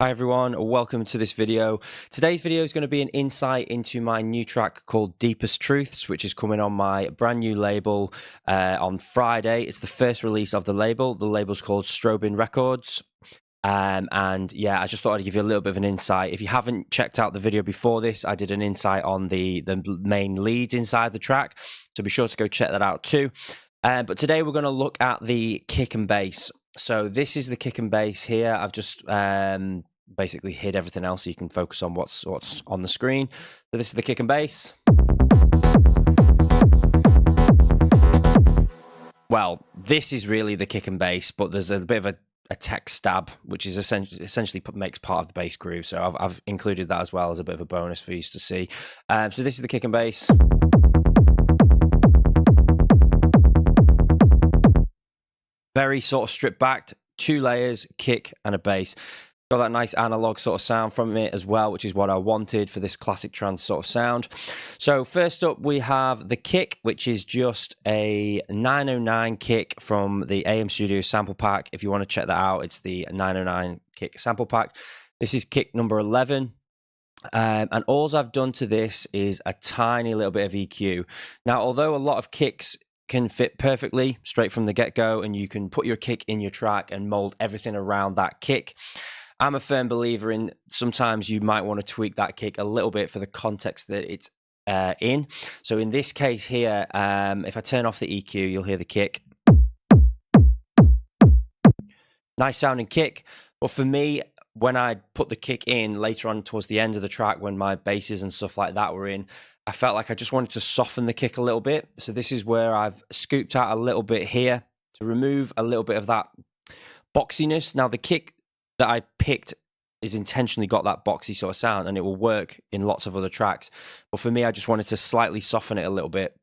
Hi everyone, welcome to this video. Today's video is going to be an insight into my new track called Deepest Truths, which is coming on my brand new label on Friday. It's the first release of the label. The label's called Strobin Records. And yeah, I just thought I'd give you a little bit of an insight. If you haven't checked out the video before this, I did an insight on the main leads inside the track, so be sure to go check that out too. But today we're going to look at the kick and bass. So this is the kick and bass here. I've just basically hid everything else so you can focus on what's on the screen. So this is the kick and bass. Well, this is really the kick and bass, but there's a bit of a tech stab, which is essentially makes part of the bass groove. So I've included that as well as a bit of a bonus for you to see. So this is the kick and bass. Very sort of stripped back, 2 layers, kick and a bass. Got that nice analog sort of sound from it as well, which is what I wanted for this classic trance sort of sound. So first up we have the kick, which is just a 909 kick from the AM Studio sample pack. If you want to check that out, it's the 909 kick sample pack. This is kick number 11. And all I've done to this is a tiny little bit of EQ. Now, although a lot of kicks can fit perfectly straight from the get-go and you can put your kick in your track and mold everything around that kick, I'm a firm believer in sometimes you might want to tweak that kick a little bit for the context that it's in. So in this case here, if I turn off the EQ, you'll hear the kick. Nice sounding kick. But for me, when I put the kick in later on towards the end of the track, when my basses and stuff like that were in, I felt like I just wanted to soften the kick a little bit. So this is where I've scooped out a little bit here to remove a little bit of that boxiness. Now the kick that I picked is intentionally got that boxy sort of sound, and it will work in lots of other tracks. But for me, I just wanted to slightly soften it a little bit.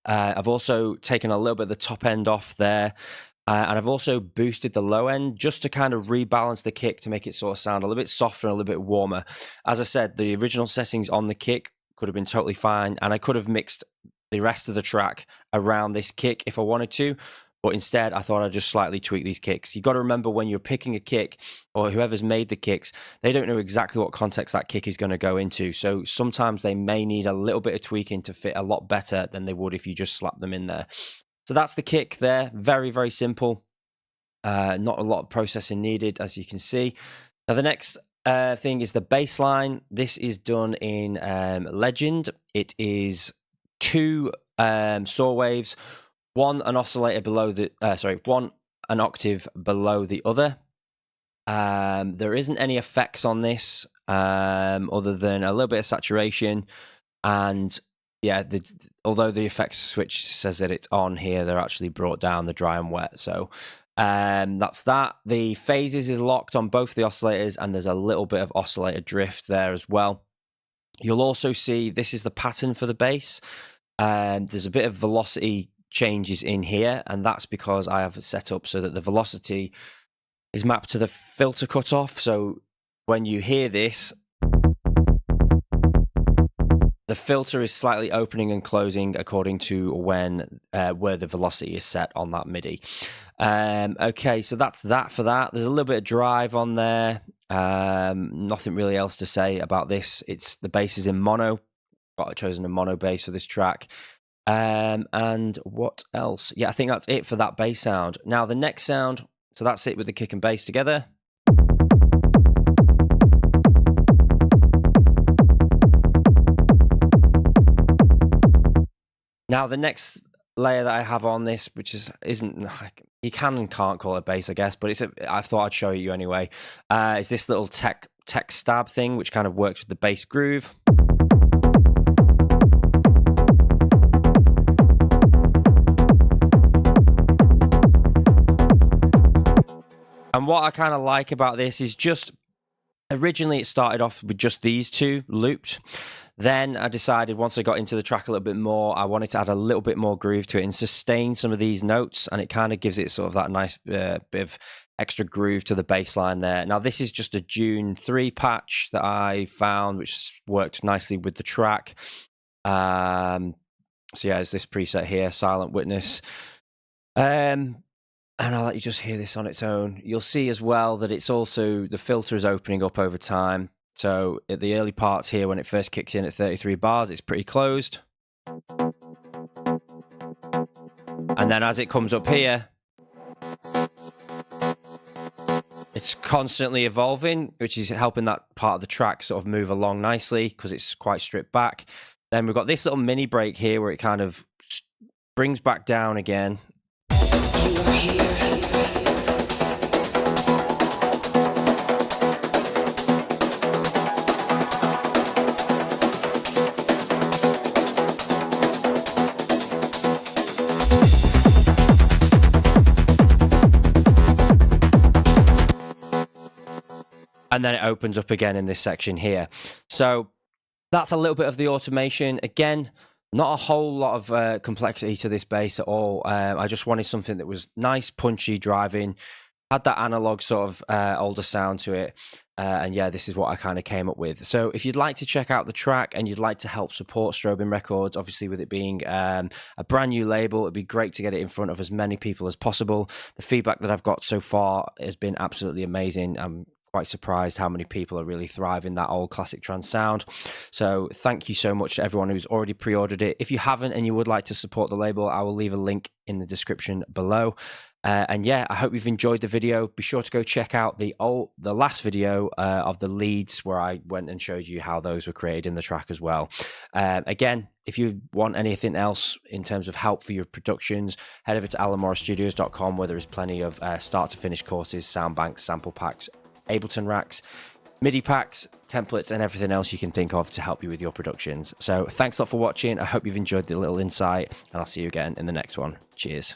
I've also taken a little bit of the top end off there. And I've also boosted the low end just to kind of rebalance the kick to make it sort of sound a little bit softer and a little bit warmer. As I said, the original settings on the kick could have been totally fine, and I could have mixed the rest of the track around this kick if I wanted to. But instead, I thought I'd just slightly tweak these kicks. You've got to remember when you're picking a kick, or whoever's made the kicks, they don't know exactly what context that kick is going to go into. So sometimes they may need a little bit of tweaking to fit a lot better than they would if you just slap them in there. So that's the kick there. Very, very simple. Not a lot of processing needed, as you can see. Now the next thing is the bass line. This is done in Legend. It is 2 saw waves, one an oscillator below the one an octave below the other. There isn't any effects on this other than a little bit of saturation, and yeah, although the effects switch says that it's on here, they're actually brought down, the dry and wet. So that's that. The phases is locked on both the oscillators, and there's a little bit of oscillator drift there as well. You'll also see this is the pattern for the bass. There's a bit of velocity changes in here, and that's because I have it set up so that the velocity is mapped to the filter cutoff. So when you hear this, the filter is slightly opening and closing according to when where the velocity is set on that MIDI. Okay, so that's that for that. There's a little bit of drive on there. Nothing really else to say about this. The bass is in mono. Got chosen a mono bass for this track. And what else? Yeah, I think that's it for that bass sound. Now the next sound, so that's it with the kick and bass together. Now the next layer that I have on this, which isn't you can and can't call it bass, I guess, but I thought I'd show you anyway. Is this little tech stab thing, which kind of works with the bass groove. And what I kind of like about this is just originally it started off with just these 2 looped. Then I decided once I got into the track a little bit more, I wanted to add a little bit more groove to it and sustain some of these notes, and it kind of gives it sort of that nice bit of extra groove to the bass line there. Now this is just a June 3 patch that I found, which worked nicely with the track. So yeah, it's this preset here, Silent Witness. And I'll let you just hear this on its own. You'll see as well that it's also, the filter is opening up over time. So at the early parts here, when it first kicks in at 33 bars, it's pretty closed. And then as it comes up here, it's constantly evolving, which is helping that part of the track sort of move along nicely because it's quite stripped back. Then we've got this little mini break here where it kind of brings back down again. And then it opens up again in this section here. So that's a little bit of the automation. Again, not a whole lot of complexity to this bass at all. I just wanted something that was nice, punchy, driving, had that analog sort of older sound to it. And yeah, this is what I kind of came up with. So if you'd like to check out the track and you'd like to help support Strobin Records, obviously with it being a brand new label, it'd be great to get it in front of as many people as possible. The feedback that I've got so far has been absolutely amazing. I'm quite surprised how many people are really thriving that old classic trance sound. So thank you so much to everyone who's already pre-ordered it. If you haven't and you would like to support the label, I will leave a link in the description below. And yeah, I hope you've enjoyed the video. Be sure to go check out the last video of the leads where I went and showed you how those were created in the track as well. Again, if you want anything else in terms of help for your productions, head over to allanmorrowstudios.com where there is plenty of start to finish courses, sound banks, sample packs, Ableton racks, MIDI packs, templates, and everything else you can think of to help you with your productions. So thanks a lot for watching. I hope you've enjoyed the little insight, and I'll see you again in the next one. Cheers.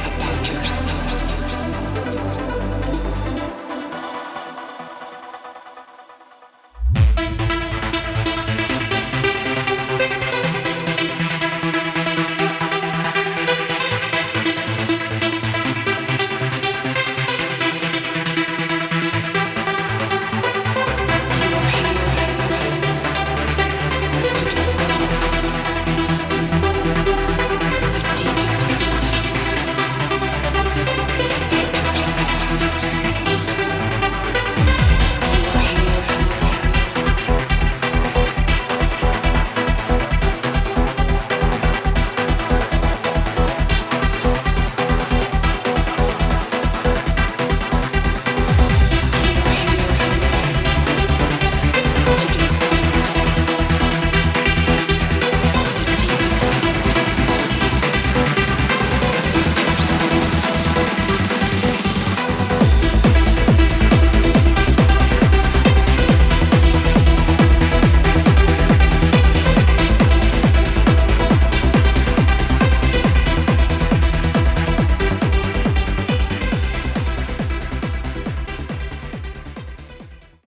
About yourself.